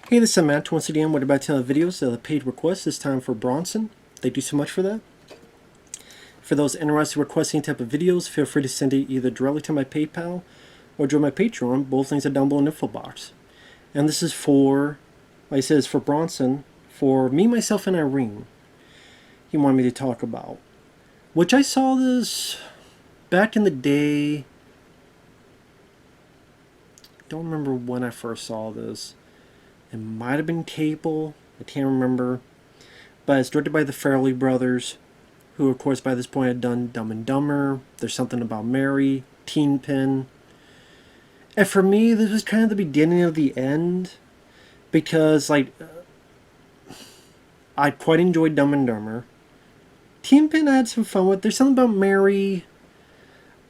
Hey, this is Matt once again with about 10 videos, paid requests, this time for Bronson. Thank you so much for that. For those interested in requesting type of videos, feel free to send it either directly to my PayPal or join my Patreon. Both links are down below in the info box. And this is for, like I said, it's for Bronson, for me, myself, and Irene. He wanted me to talk about. Which I saw this back in the day. Don't remember when I first saw this. It might have been cable. I can't remember. But it's directed by the Farrelly brothers, who of course by this point had done Dumb and Dumber, There's Something About Mary, Teen Pin. And for me, this was kind of the beginning of the end, because I quite enjoyed Dumb and Dumber. Teen Pin I had some fun with. There's something about Mary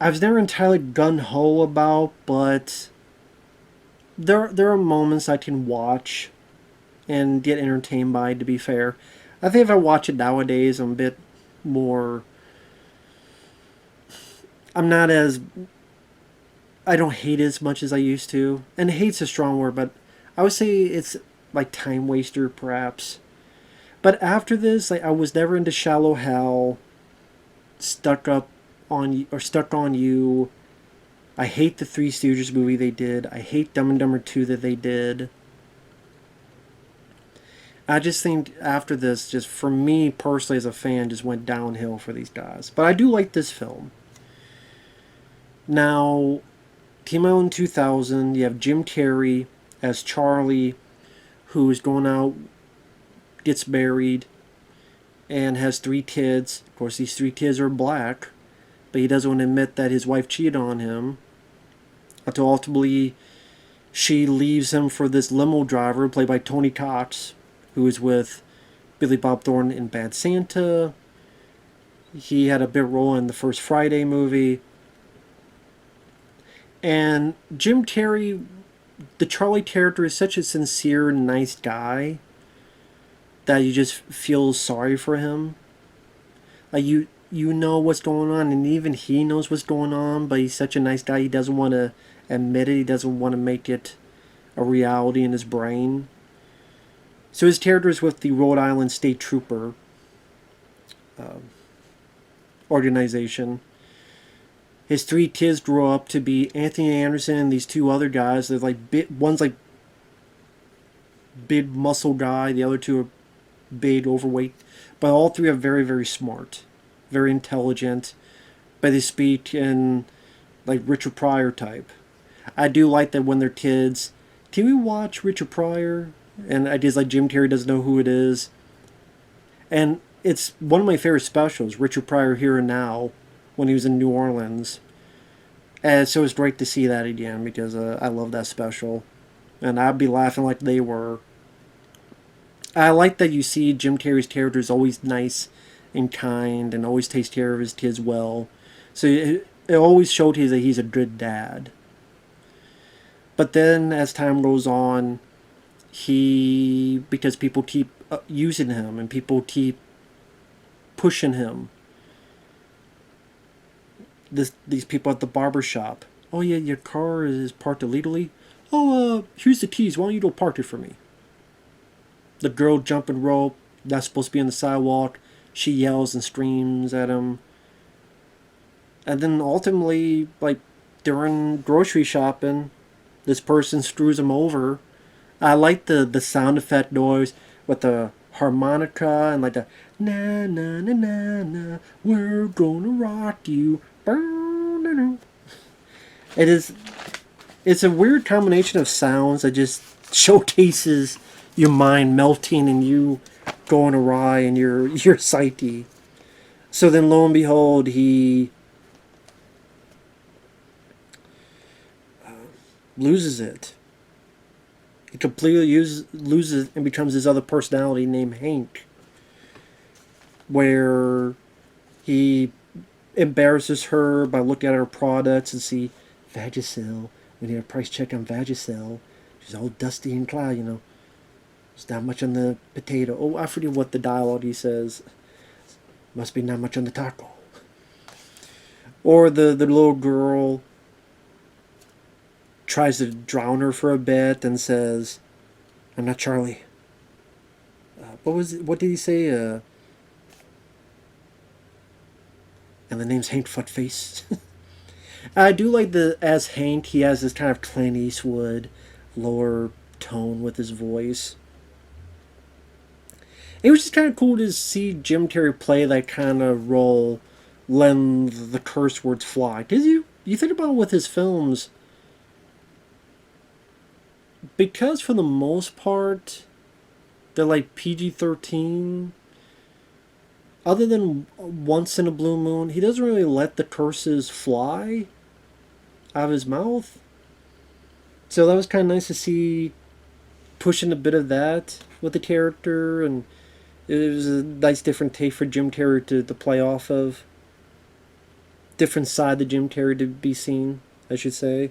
I was never entirely gun-ho about, but there are moments I can watch and get entertained by, to be fair. I think if I watch it nowadays, I'm a bit more... I'm not as... I don't hate it as much as I used to. And hate's a strong word, but I would say it's like time waster, perhaps. But after this, I was never into Shallow Hal, Stuck on You. I hate the Three Stooges movie they did. I hate Dumb and Dumber 2 that they did. I just think after this, just for me personally as a fan, just went downhill for these guys. But I do like this film. Now, came out in 2000. You have Jim Carrey as Charlie, who is going out, gets married, and has 3 kids. Of course, these 3 kids are black, but he doesn't want to admit that his wife cheated on him. Until ultimately, she leaves him for this limo driver, played by Tony Cox, who is with Billy Bob Thornton in Bad Santa. He had a big role in the first Friday movie. And Jim Carrey, the Charlie character, is such a sincere, nice guy that you just feel sorry for him. Like you know what's going on, and even he knows what's going on, but he's such a nice guy, he doesn't want to admit it, he doesn't want to make it a reality in his brain. So his character is with the Rhode Island State Trooper organization. His 3 kids grow up to be Anthony Anderson and these 2 other guys. They're like one's like big muscle guy, the other 2 are big overweight, but all 3 are very, very smart, very intelligent, but they speak in like Richard Pryor type. I do like that when they're kids. Can we watch Richard Pryor? And I just like Jim Carrey doesn't know who it is. And it's one of my favorite specials, Richard Pryor Here and Now, when he was in New Orleans. And so it's great to see that again, because I love that special. And I'd be laughing like they were. I like that you see Jim Carrey's character is always nice and kind and always takes care of his kids well. So it always showed you that he's a good dad. But then as time goes on, because people keep using him and people keep pushing him. These people at the barber shop. Oh yeah, your car is parked illegally. Oh, here's the keys. Why don't you go park it for me? The girl jumping rope, not supposed to be on the sidewalk. She yells and screams at him. And then ultimately, like, during grocery shopping, this person screws him over. I like the sound effect noise with the harmonica and like the na na na na na, we're gonna rock you. It's a weird combination of sounds that just showcases your mind melting and you going awry in your psyche. So then lo and behold, he loses it. He completely loses and becomes his other personality named Hank, where he embarrasses her by looking at her products and see Vagisil. When you have a price check on Vagisil, she's all dusty and cloudy, There's not much on the potato. Oh, I forget what the dialogue he says. Must be not much on the taco. Or the little girl tries to drown her for a bit and says, I'm not Charlie. What did he say? And the name's Hank Footface. I do like as Hank, he has this kind of Clint Eastwood lower tone with his voice. It was just kind of cool to see Jim Carrey play that kind of role, letting the curse words fly. Because you think about it with his films, because for the most part, they're like PG-13. Other than Once in a Blue Moon, he doesn't really let the curses fly out of his mouth. So that was kind of nice to see pushing a bit of that with the character, and it was a nice different take for Jim Carrey to play off of. Different side of Jim Carrey to be seen, I should say.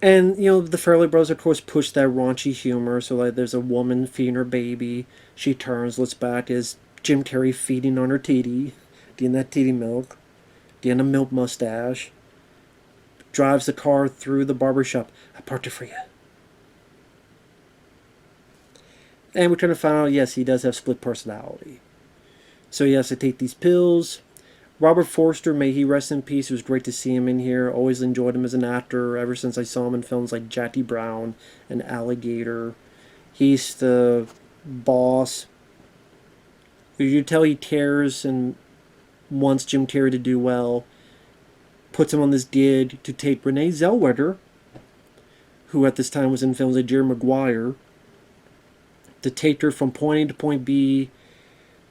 And, the Farrelly brothers, of course, push that raunchy humor. So, like, there's a woman feeding her baby. She turns, looks back, is Jim Carrey feeding on her titty, getting that titty milk, getting a milk mustache. Drives the car through the barbershop. I parked it for you. And we're trying to find out, yes, he does have split personality. So he has to take these pills. Robert Forster, may he rest in peace. It was great to see him in here. Always enjoyed him as an actor ever since I saw him in films like Jackie Brown and Alligator. He's the boss. You tell he cares and wants Jim Carrey to do well. Puts him on this gig to take Renée Zellweger, who at this time was in films like Jerry Maguire, to take her from point A to point B.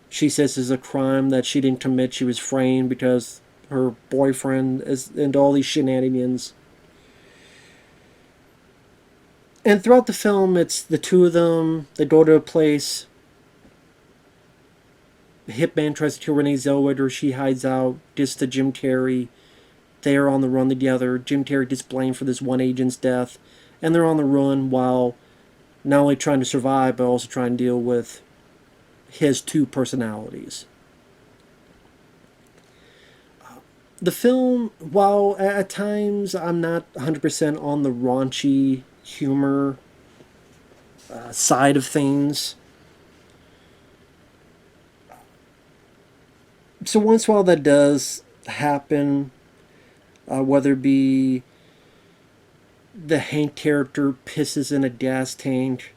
She says it's a crime that she didn't commit. She was framed because her boyfriend is into all these shenanigans. And throughout the film, it's the two of them. They go to a place. The hitman tries to kill Renée Zellweger. She hides out. Gets to Jim Carrey. They are on the run together. Jim Carrey gets blamed for this one agent's death. And they're on the run while not only trying to survive, but also trying to deal with his two personalities. The film, while at times I'm not 100% on the raunchy humor side of things, so once in a while that does happen, whether it be the Hank character pisses in a gas tank,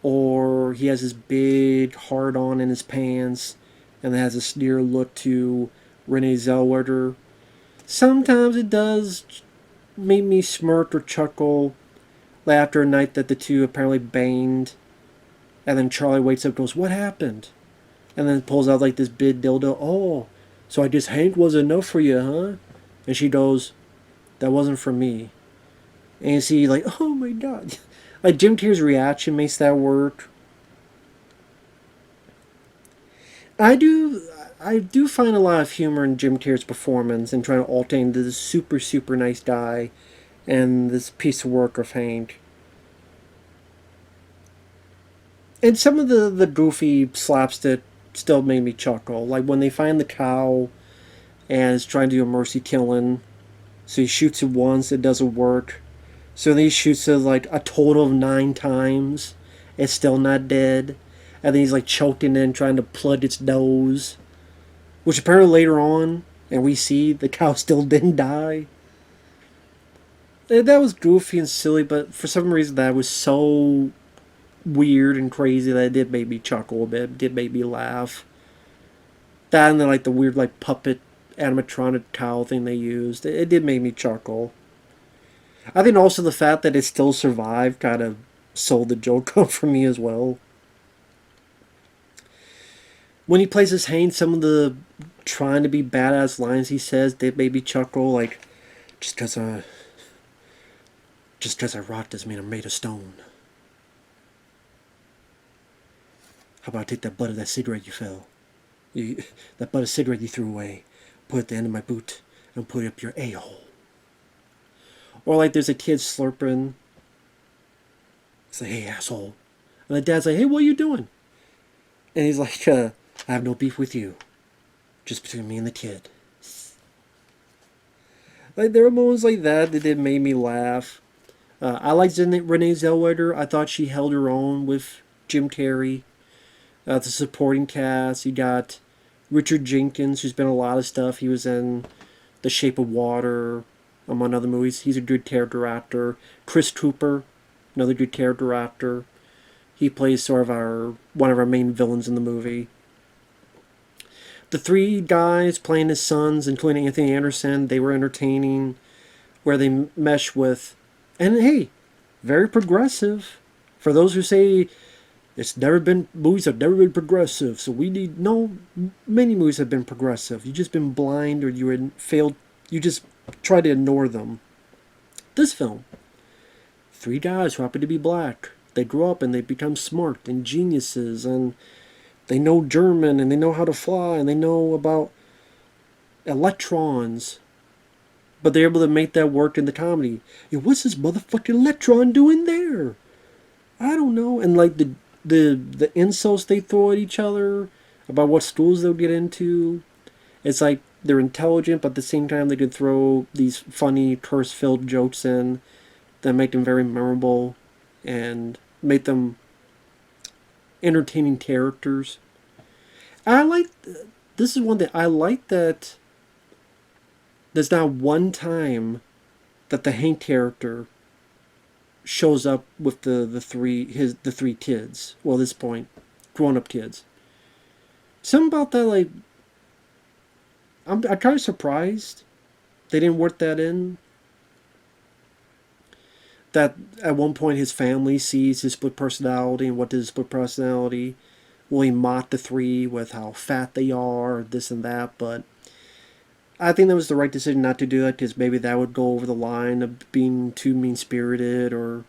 or he has this big hard-on in his pants and has a sneer look to Renée Zellweger. Sometimes it does make me smirk or chuckle after a night that the two apparently banged, and then Charlie wakes up and goes, "What happened?" And then pulls out like this big dildo. "Oh, so I guess Hank was enough for you, huh?" And she goes, "That wasn't for me." And you see, like, oh my god. Like, Jim Carrey's reaction makes that work. I do find a lot of humor in Jim Carrey's performance and trying to alternate this super, super nice guy and this piece of work of Hank. And some of the goofy slapstick still made me chuckle. Like when they find the cow and is trying to do a mercy killing. So he shoots it once, it doesn't work. So then he shoots it like a total of 9 times. It's still not dead. And then he's like choking in, trying to plug its nose. Which apparently later on, and we see the cow still didn't die. That was goofy and silly, but for some reason that was so weird and crazy that it did make me chuckle a bit. It did make me laugh. That and then like the weird like puppet animatronic cow thing they used. It did make me chuckle. I think also the fact that it still survived kind of sold the joke up for me as well. When he plays his Hank, some of the trying to be badass lines he says did make me chuckle. Like, just because I rock doesn't mean I'm made of stone. How about I take that butt of that cigarette you fell? That butt of cigarette you threw away. Put it at the end of my boot and put it up your a-hole. Or like there's a kid slurping. It's like, "Hey, asshole." And the dad's like, "Hey, what are you doing?" And he's like, "I have no beef with you. Just between me and the kid." Like there were moments like that that did made me laugh. I liked Renee Zellweger. I thought she held her own with Jim Carrey. The supporting cast, you got Richard Jenkins, who's been in a lot of stuff. He was in The Shape of Water, among other movies. He's a good character actor. Chris Cooper, another good character actor. He plays sort of one of our main villains in the movie. The three guys playing his sons, including Anthony Anderson, they were entertaining, where they mesh with, and hey, very progressive. For those who say movies have never been progressive, so we need, no, many movies have been progressive. You've just been blind, or you just try to ignore them. This film, three guys who happen to be black, they grow up and they become smart and geniuses, and they know German, and they know how to fly, and they know about electrons, but they're able to make that work in the comedy. What's this motherfucking electron doing there? I don't know. And like the insults they throw at each other about what schools they'll get into. It's like they're intelligent, but at the same time they can throw these funny curse-filled jokes in that make them very memorable and make them entertaining characters. This is one thing I like, that there's not one time that the Hank character shows up with the three kids. Well, at this point, grown up kids. Something about that, like, I'm kind of surprised they didn't work that in. That at one point his family sees his split personality, and what does his split personality? Will he mock the three with how fat they are, or this and that? But I think that was the right decision not to do that, because maybe that would go over the line of being too mean-spirited or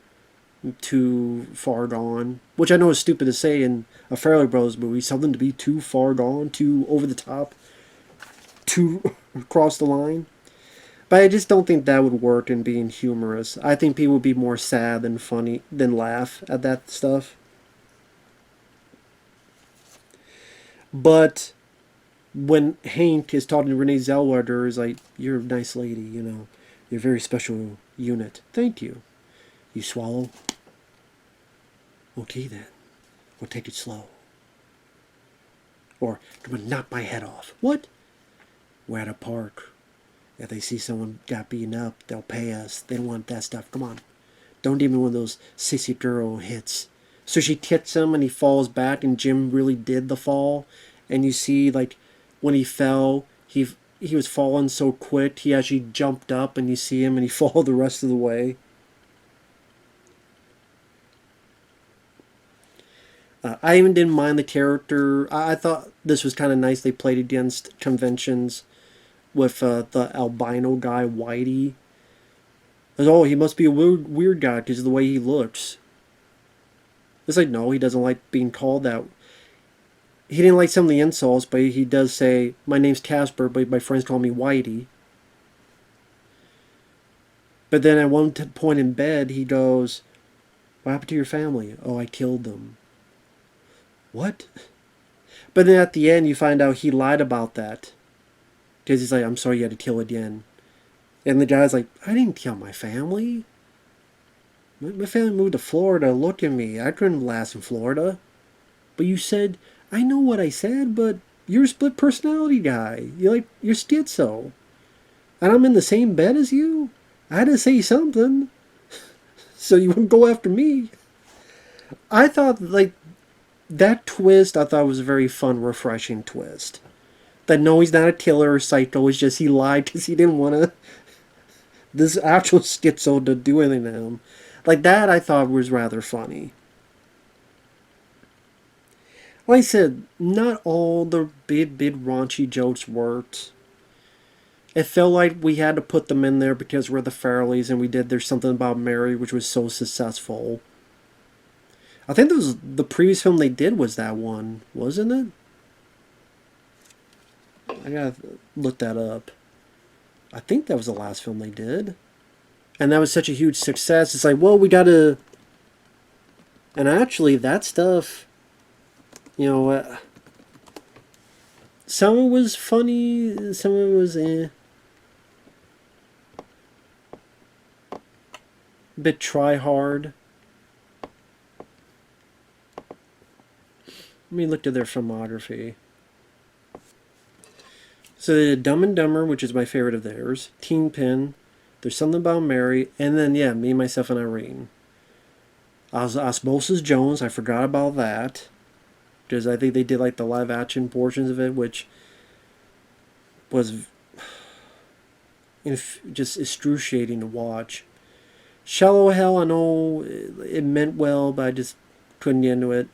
too far gone. Which I know is stupid to say in a Farrelly Brothers movie, something to be too far gone, too over the top, too across the line. But I just don't think that would work in being humorous. I think people would be more sad than funny, than laugh at that stuff. But when Hank is talking to Renee Zellweger, is like, you're a nice lady, you're a very special unit. Thank you. You swallow? Okay then. We'll take it slow. Or, I'm gonna knock my head off. What? We're at a park. If they see someone got beaten up, they'll pay us. They don't want that stuff. Come on. Don't give me one of those sissy girl hits. So she hits him and he falls back, and Jim really did the fall. And you see, like, when he fell, he was falling so quick, he actually jumped up, and you see him and he fall the rest of the way. I even didn't mind the character. I thought this was kind of nice. They played against conventions with the albino guy, Whitey. Oh, he must be a weird guy because of the way he looks. It's like, no, he doesn't like being called that. He didn't like some of the insults, but he does say, my name's Casper, but my friends call me Whitey. But then at one point in bed, he goes, what happened to your family? Oh, I killed them. What? But then at the end, you find out he lied about that. Because he's like, I'm sorry you had to kill again. And the guy's like, I didn't kill my family. My family moved to Florida. Look at me. I couldn't last in Florida. But you said, I know what I said, but you're a split personality guy. You're schizo. And I'm in the same bed as you? I had to say something. So you wouldn't go after me. I thought, like, that twist, I thought was a very fun, refreshing twist. That no, he's not a killer or psycho. It's just he lied because he didn't want this actual schizo to do anything to him. Like, that I thought was rather funny. Like I said, not all the big raunchy jokes worked. It felt like we had to put them in there because we're the Farrellys, and we did There's Something About Mary, which was so successful. I think the previous film they did was that one, wasn't it? I gotta look that up. I think that was the last film they did. And that was such a huge success. It's like, well, we gotta... And actually, that stuff... some of it was funny, some of it was eh. a bit try hard. Let me look at their filmography. So they did Dumb and Dumber, which is my favorite of theirs. Teen Pin. There's Something About Mary. And then, yeah, Me, Myself, and Irene. Osmosis Jones, I forgot about that. Because I think they did like the live action portions of it, which was just excruciating to watch. Shallow Hell, I know it meant well, but I just couldn't get into it.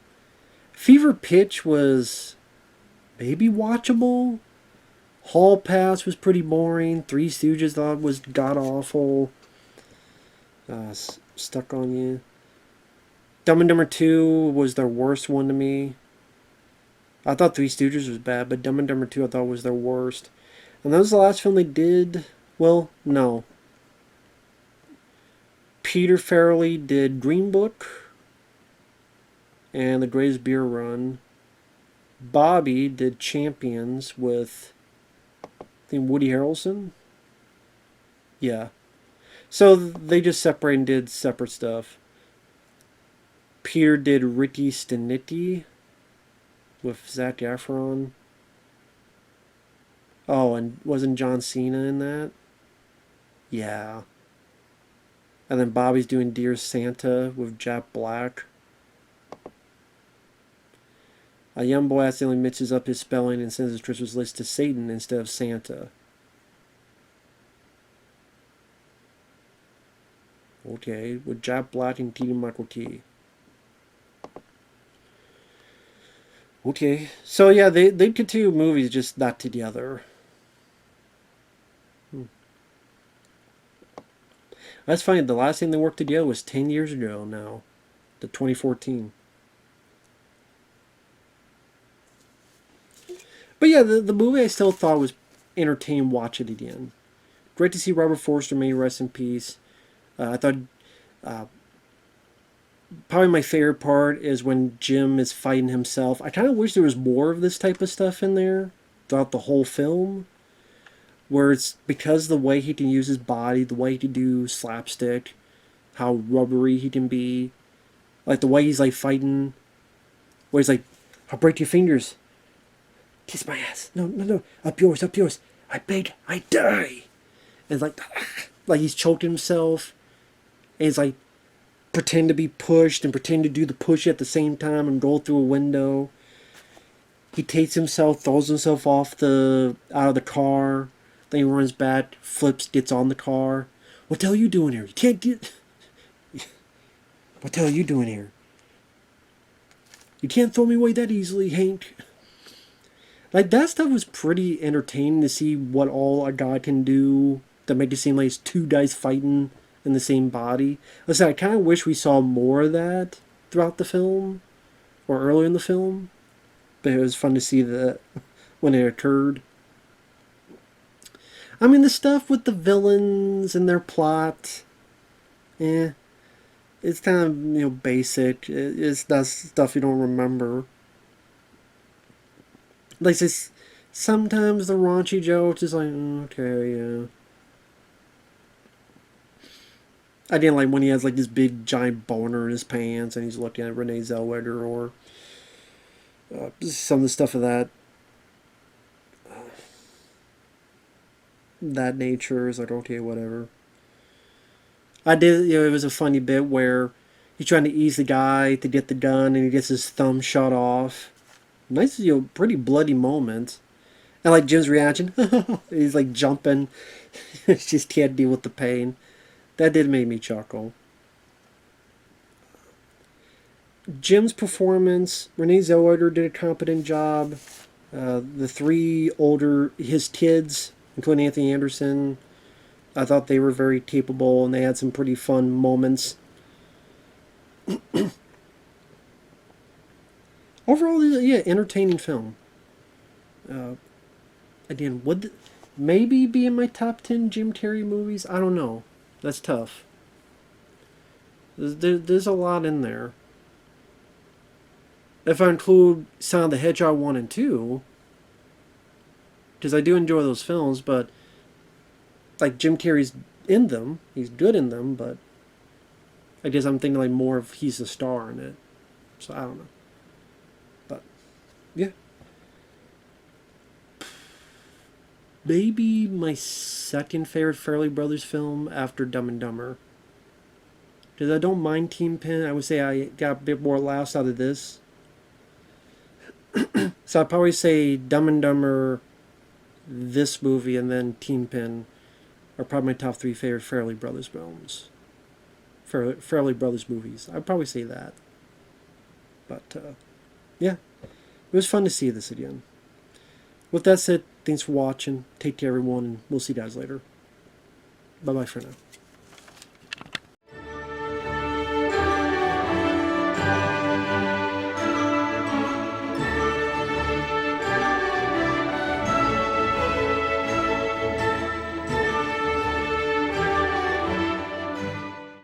Fever Pitch was maybe watchable. Hall Pass was pretty boring. Three Stooges thought was god awful. Stuck on You. Dumb and Dumber 2 was their worst one to me. I thought Three Stooges was bad, but Dumb and Dumber 2 I thought was their worst. And that was the last film they did. Well, no. Peter Farrelly did Green Book and The Greatest Beer Run. Bobby did Champions with, I think, Woody Harrelson. Yeah. So they just separated and did separate stuff. Peter did Ricky Stinnity with Zac Efron. Oh, and wasn't John Cena in that? Yeah. And then Bobby's doing Dear Santa with Jack Black. A young boy accidentally mixes up his spelling and sends his Christmas list to Satan instead of Santa. Okay, with Jack Black and Keegan Michael Key. Okay, so yeah, they continue movies, just not together. That's funny. The last thing they worked together was 10 years ago now, the 2014. But yeah, the movie I still thought was entertaining. Watch it again. Great to see Robert Forster. May he rest in peace. I thought probably my favorite part is when Jim is fighting himself. I kind of wish there was more of this type of stuff in there throughout the whole film, where it's because the way he can use his body, the way he can do slapstick, how rubbery he can be, like the way he's like fighting, where he's like, "I'll break your fingers. Kiss my ass. No, no, no. Up yours, up yours. I beg, I die." And it's like he's choking himself. And he's like, pretend to be pushed and pretend to do the push at the same time and go through a window. He takes himself, throws himself out of the car. Then he runs back, flips, gets on the car. "What the hell are you doing here? You can't get... What the hell are you doing here? You can't throw me away that easily, Hank." Like, that stuff was pretty entertaining to see what all a guy can do to make it seem like it's two guys fighting in the same body. Like I said, I kind of wish we saw more of that throughout the film, or earlier in the film. But it was fun to see that when it occurred. I mean, the stuff with the villains and their plot, it's kind of, basic. It's not stuff you don't remember. Like, sometimes the raunchy jokes is like, okay, yeah. I didn't like when he has like this big giant boner in his pants and he's looking at Renée Zellweger, or some of the stuff of that nature is like, okay, whatever. I did, it was a funny bit where he's trying to ease the guy to get the gun and he gets his thumb shot off. Nice, pretty bloody moment. And like Jim's reaction, he's like jumping. He just can't deal with the pain. That did make me chuckle. Jim's performance, Renée Zellweger did a competent job. The three his kids, including Anthony Anderson, I thought they were very capable and they had some pretty fun moments. Overall, yeah, entertaining film. Again, would maybe be in my top 10 Jim Carrey movies? I don't know. That's tough. There's a lot in there. If I include Sonic the Hedgehog 1 and 2, because I do enjoy those films, but like Jim Carrey's in them, he's good in them, but I guess I'm thinking like more of he's the star in it. So I don't know. But yeah. Maybe my second favorite Farrelly Brothers film after Dumb and Dumber. Because I don't mind Team Pin. I would say I got a bit more laughs out of this. So I'd probably say Dumb and Dumber, this movie, and then Team Pin are probably my top 3 favorite Farrelly Brothers films. Farrelly Brothers movies. I'd probably say that. But, yeah. It was fun to see this again. With that said, thanks for watching. Take care, everyone, and we'll see you guys later. Bye-bye for now.